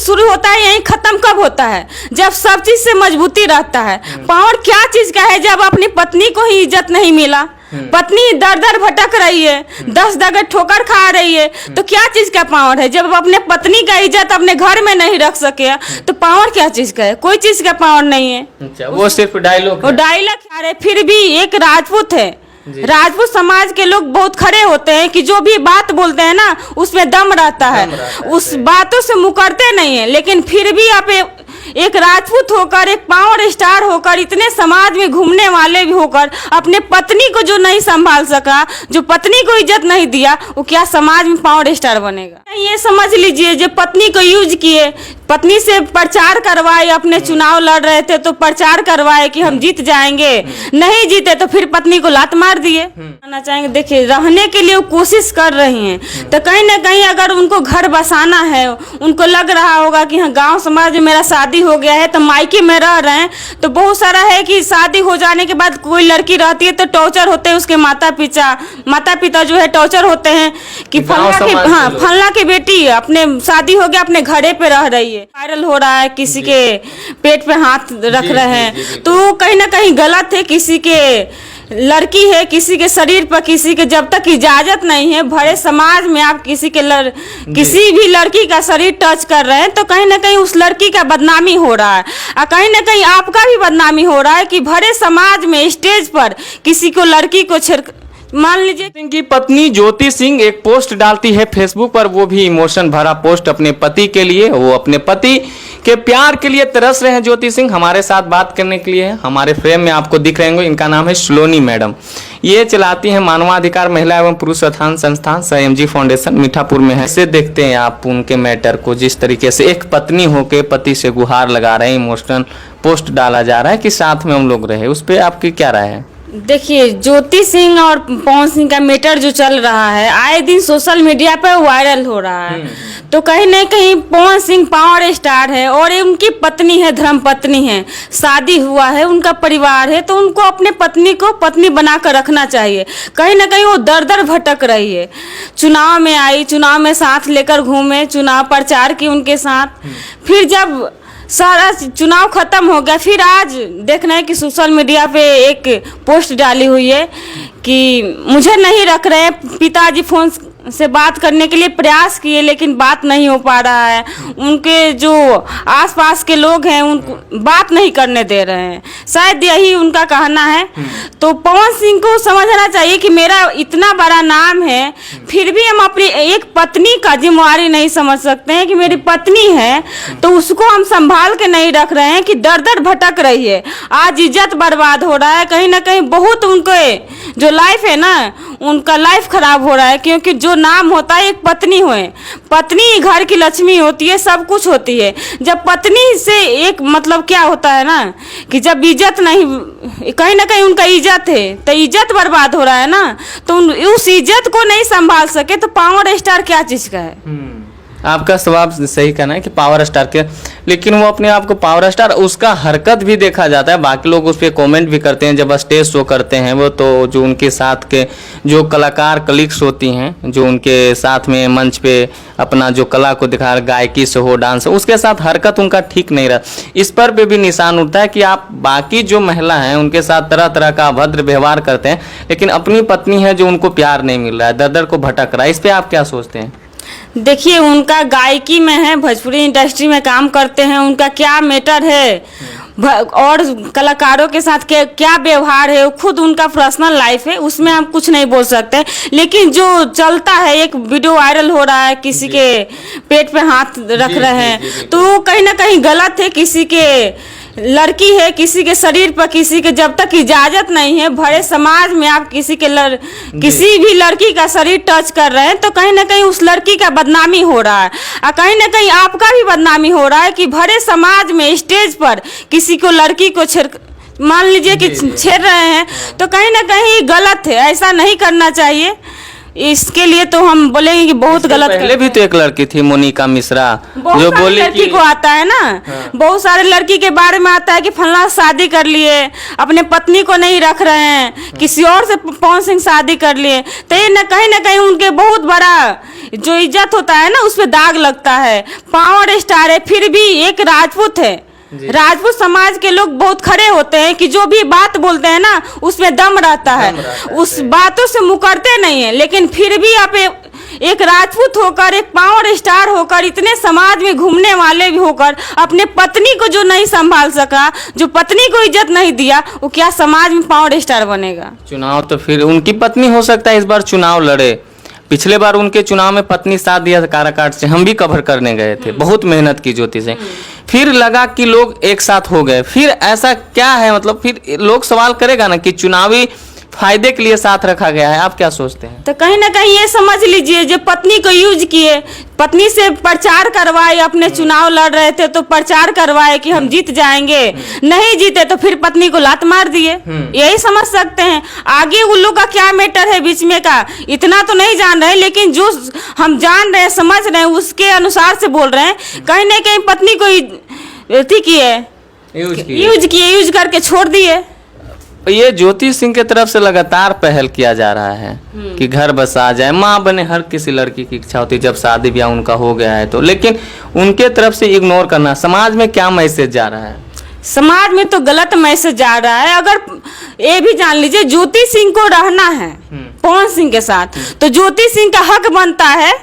शुरू होता है यहीं खत्म कब होता है? जब सब चीज से मजबूती रहता है। पावर क्या चीज का है? जब अपनी पत्नी को ही इज्जत नहीं मिला, पत्नी दर दर भटक रही है, 10 जगह ठोकर खा रही है, तो क्या चीज का पावर है? जब अपने पत्नी का इज्जत अपने घर में नहीं रख सके तो पावर क्या चीज का है? कोई चीज का पावर नहीं है। अच्छा, वो सिर्फ डायलॉग, वो डायलॉग है। फिर भी एक राजपूत है, राजपूत समाज के लोग बहुत खड़े होते हैं कि जो भी बात बोलते हैं ना उसमें दम रहता है, उस बातों से मुकरते नहीं है। लेकिन फिर भी आप एक राजपूत होकर, एक पावर स्टार होकर, इतने समाज में घूमने वाले भी होकर अपने पत्नी को जो नहीं संभाल सका, जो पत्नी को इज्जत नहीं दिया, वो क्या समाज में पावर स्टार बनेगा? ये समझ लीजिए, जो पत्नी को यूज किए, पत्नी से प्रचार करवाए, अपने चुनाव लड़ रहे थे तो प्रचार करवाए कि हम जीत जाएंगे, नहीं जीते तो फिर पत्नी को लात मार दिए। कहना चाहेंगे, देखिए रहने के लिए वो कोशिश कर रही हैं, तो कहीं ना कहीं अगर उनको घर बसाना है, उनको लग रहा होगा कि हाँ गांव समाज में मेरा शादी हो गया है तो मायके में रह रहे हैं, तो बहुत सारा है कि शादी हो जाने के बाद कोई लड़की रहती है तो टॉर्चर होते हैं उसके माता पिता जो है टॉर्चर होते हैं कि फलना की बेटी अपने शादी हो गया अपने घरे पे रह रही है, वायरल हो रहा है, किसी के पेट पे हाथ रख रहे हैं, तो कहीं ना कहीं गलत है। किसी के लड़की है, किसी के शरीर पर, किसी के जब तक इजाजत नहीं है, भरे समाज में आप किसी भी लड़की का शरीर टच कर रहे हैं तो कहीं ना कहीं उस लड़की का बदनामी हो रहा है, और कहीं ना कहीं आपका भी बदनामी हो रहा है कि भरे समाज में स्टेज पर किसी को लड़की को मान लीजिए। सिंह की पत्नी ज्योति सिंह एक पोस्ट डालती है फेसबुक पर, वो भी इमोशन भरा पोस्ट अपने पति के लिए। वो अपने पति के प्यार के लिए तरस रहे हैं। ज्योति सिंह हमारे साथ बात करने के लिए हमारे फ्रेम में आपको दिख रहे होंगे, इनका नाम है सलोनी मैडम। ये चलाती हैं मानवाधिकार महिला एवं पुरुष उत्थान संस्थान SMG फाउंडेशन, मीठापुर में है। इससे देखते हैं आप उनके मैटर को, जिस तरीके से एक पत्नी होके पति से गुहार लगा रहे हैं, इमोशनल पोस्ट डाला जा रहा है कि साथ में हम लोग रहे, उस पर आपकी क्या राय है? देखिए, ज्योति सिंह और पवन सिंह का मैटर जो चल रहा है आए दिन सोशल मीडिया पर वायरल हो रहा है, तो कहीं न कहीं पवन सिंह पावर स्टार है और उनकी पत्नी है, धर्म पत्नी है, शादी हुआ है, उनका परिवार है, तो उनको अपने पत्नी को पत्नी बनाकर रखना चाहिए। कहीं ना कहीं वो दर दर भटक रही है, चुनाव में आई, चुनाव में साथ लेकर घूमे, चुनाव प्रचार की उनके साथ, फिर जब सारा चुनाव खत्म हो गया, फिर आज देखना है कि सोशल मीडिया पे एक पोस्ट डाली हुई है कि मुझे नहीं रख रहे। पिताजी फोन से बात करने के लिए प्रयास किए लेकिन बात नहीं हो पा रहा है, उनके जो आसपास के लोग हैं उनको बात नहीं करने दे रहे हैं, शायद यही उनका कहना है। तो पवन सिंह को समझना चाहिए कि मेरा इतना बड़ा नाम है, फिर भी हम अपनी एक पत्नी का जिम्मेवारी नहीं समझ सकते हैं कि मेरी पत्नी है तो उसको हम संभाल के नहीं रख रहे हैं कि दर दर भटक रही है, आज इज्जत बर्बाद हो रहा है, कहीं ना कहीं बहुत उनके जो लाइफ है ना उनका लाइफ खराब हो रहा है। क्योंकि जो नाम होता है एक पत्नी होए, पत्नी घर की लक्ष्मी होती है, सब कुछ होती है। जब पत्नी से एक मतलब क्या होता है ना कि जब इज्जत नहीं, कहीं ना कहीं उनका इज्जत है तो इज्जत बर्बाद हो रहा है ना, तो उस इज्जत को नहीं संभाल सके तो पावर स्टार क्या चीज का है? आपका स्वभाव सही कहना है कि पावर स्टार के, लेकिन वो अपने आप को पावर स्टार, उसका हरकत भी देखा जाता है, बाकी लोग उस पर कॉमेंट भी करते हैं जब स्टेज शो करते हैं वो, तो जो उनके साथ के जो कलाकार कलीग्स होती हैं जो उनके साथ में मंच पे अपना जो कला को दिखा, गायकी से हो, डांस हो, उसके साथ हरकत उनका ठीक नहीं रहा। इस पर भी निशान उठता है कि आप बाकी जो महिला हैं उनके साथ तरह तरह का अभद्र व्यवहार करते हैं, लेकिन अपनी पत्नी है जो उनको प्यार नहीं मिल रहा है, दर दर को भटक रहा है, इस पर आप क्या सोचते हैं? देखिए, उनका गायकी में है, भोजपुरी इंडस्ट्री में काम करते हैं, उनका क्या मैटर है और कलाकारों के साथ क्या व्यवहार है, वो खुद उनका पर्सनल लाइफ है, उसमें हम कुछ नहीं बोल सकते। लेकिन जो चलता है, एक वीडियो वायरल हो रहा है, किसी के पेट पे हाथ रख रहे हैं, तो कहीं ना कहीं गलत है। किसी के लड़की है, किसी के शरीर पर, किसी के जब तक इजाजत नहीं है, भरे समाज में आप किसी भी लड़की का शरीर टच कर रहे हैं तो कहीं ना कहीं उस लड़की का बदनामी हो रहा है, और कहीं ना कहीं आपका भी बदनामी हो रहा है कि भरे समाज में स्टेज पर किसी को लड़की को मान लीजिए कि छेड़ रहे हैं, तो कहीं ना कहीं गलत है, ऐसा नहीं करना चाहिए। इसके लिए तो हम बोलेंगे कि बहुत गलत पहले भी तो एक लड़की थी मोनिका मिश्रा बहुत जो सारी बोली लड़की कि को आता है ना। बहुत सारे लड़की के बारे में आता है कि फलना शादी कर लिए, अपने पत्नी को नहीं रख रहे हैं, किसी और से पवन सिंह शादी कर लिए, तो ये न कहीं उनके बहुत बड़ा जो इज्जत होता है ना उस पर दाग लगता है। पावर स्टार है फिर भी एक राजपूत है, राजपूत समाज के लोग बहुत खड़े होते हैं कि जो भी बात बोलते हैं ना उसमें दम रहता है, उस बातों से मुकरते नहीं है। लेकिन फिर भी आप एक राजपूत होकर, एक पावर स्टार होकर, इतने समाज में घूमने वाले भी होकर अपने पत्नी को जो नहीं संभाल सका, जो पत्नी को इज्जत नहीं दिया, वो क्या समाज में पावर स्टार बनेगा? चुनाव तो फिर उनकी पत्नी हो सकता है इस बार चुनाव लड़े। पिछले बार उनके चुनाव में पत्नी साथ दिया था काराकाट से, हम भी कवर करने गए थे, बहुत मेहनत की ज्योति से। फिर लगा कि लोग एक साथ हो गए, फिर ऐसा क्या है, मतलब फिर लोग सवाल करेगा ना कि चुनावी फायदे के लिए साथ रखा गया है। आप क्या सोचते हैं? तो कहीं ना कहीं ये समझ लीजिए जो पत्नी को यूज किए, पत्नी से प्रचार करवाए, अपने चुनाव लड़ रहे थे तो प्रचार करवाए कि हम जीत जाएंगे, नहीं जीते तो फिर पत्नी को लात मार दिए, यही समझ सकते हैं। आगे उन लोग का क्या मैटर है बीच में का इतना तो नहीं जान रहे, लेकिन जो हम जान रहे हैं समझ रहे हैं उसके अनुसार से बोल रहे हैं। कहीं ना कहीं पत्नी को यूज करके छोड़ दिए। ये ज्योति सिंह के तरफ से लगातार पहल किया जा रहा है कि घर बसा जाए, माँ बने, हर किसी लड़की की इच्छा होती है जब शादी ब्याह उनका हो गया है तो। लेकिन उनके तरफ से इग्नोर करना, समाज में क्या मैसेज जा रहा है? समाज में तो गलत मैसेज जा रहा है। अगर ये भी जान लीजिए ज्योति सिंह को रहना है पवन सिंह के साथ, तो ज्योति सिंह का हक बनता है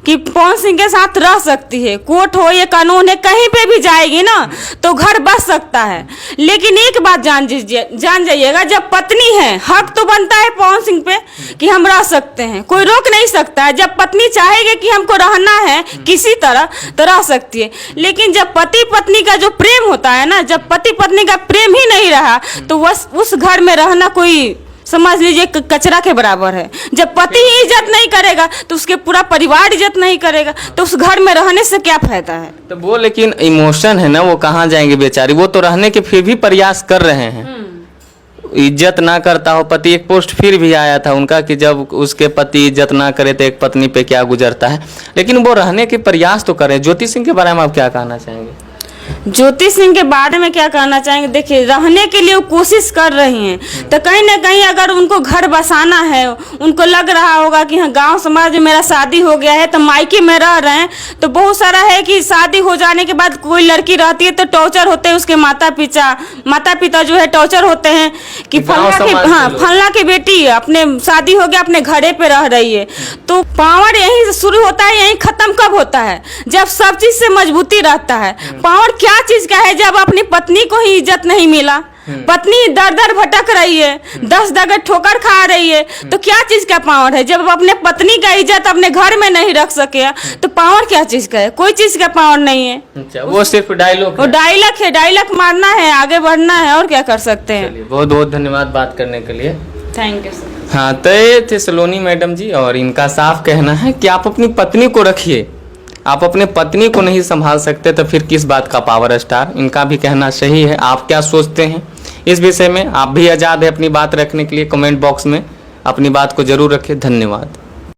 कि पवन सिंह के साथ रह सकती है। कोर्ट हो या कानून है, कहीं पे भी जाएगी ना तो घर बच सकता है। लेकिन एक बात जान जाइएगा, जब पत्नी है हक तो बनता है पवन सिंह पे कि हम रह सकते हैं, कोई रोक नहीं सकता है। जब पत्नी चाहेगी कि हमको रहना है किसी तरह तो रह सकती है। लेकिन जब पति पत्नी का जो प्रेम होता है ना, जब पति पत्नी का प्रेम ही नहीं रहा तो उस घर में रहना कोई समझ लीजिए कचरा के बराबर है। जब पति ही इज्जत नहीं करेगा तो उसके पूरा परिवार इज्जत नहीं करेगा, तो उस घर में रहने से क्या फायदा है? तो वो लेकिन इमोशन है ना, वो कहाँ जाएंगे बेचारी, वो तो रहने के फिर भी प्रयास कर रहे हैं। इज्जत ना करता हो पति, एक पोस्ट फिर भी आया था उनका कि जब उसके पति इज्जत ना करे तो एक पत्नी पे क्या गुजरता है, लेकिन वो रहने के प्रयास तो करें। ज्योति सिंह के बारे में आप क्या कहना चाहेंगे? ज्योति सिंह के बारे में क्या कहना चाहेंगे? देखिए रहने के लिए वो कोशिश कर रही हैं, तो कहीं ना कहीं अगर उनको घर बसाना है, उनको लग रहा होगा कि हाँ गांव समाज में मेरा शादी हो गया है तो मायके में रह रहे हैं, तो बहुत सारा है कि शादी हो जाने के बाद कोई लड़की रहती है तो टॉर्चर होते हैं उसके माता पिता जो है टॉर्चर होते हैं कि फलना की बेटी अपने शादी हो गया अपने घरे पे रह रही है। तो पावर यहीं से शुरू होता है, यहीं खत्म कब होता है? जब सब चीज से मजबूती रहता है। पावर क्या चीज का है? जब अपनी पत्नी को ही इज्जत नहीं मिला, पत्नी दर दर भटक रही है, 10 जगह ठोकर खा रही है, तो क्या चीज का पावर है? जब अपने पत्नी का इज्जत अपने घर में नहीं रख सके तो पावर क्या चीज का है? कोई चीज का पावर नहीं है। अच्छा, वो सिर्फ डायलॉग है, डायलॉग मारना है, आगे बढ़ना है, और क्या कर सकते हैं। बहुत बहुत धन्यवाद बात करने के लिए। Thank you sir. हाँ, तो ये थे सलोनी मैडम जी, और इनका साफ कहना है कि आप अपनी पत्नी को रखिए, आप अपने पत्नी को नहीं संभाल सकते तो फिर किस बात का पावर स्टार। इनका भी कहना सही है। आप क्या सोचते हैं इस विषय में? आप भी आज़ाद है अपनी बात रखने के लिए। कमेंट बॉक्स में अपनी बात को जरूर रखें। धन्यवाद।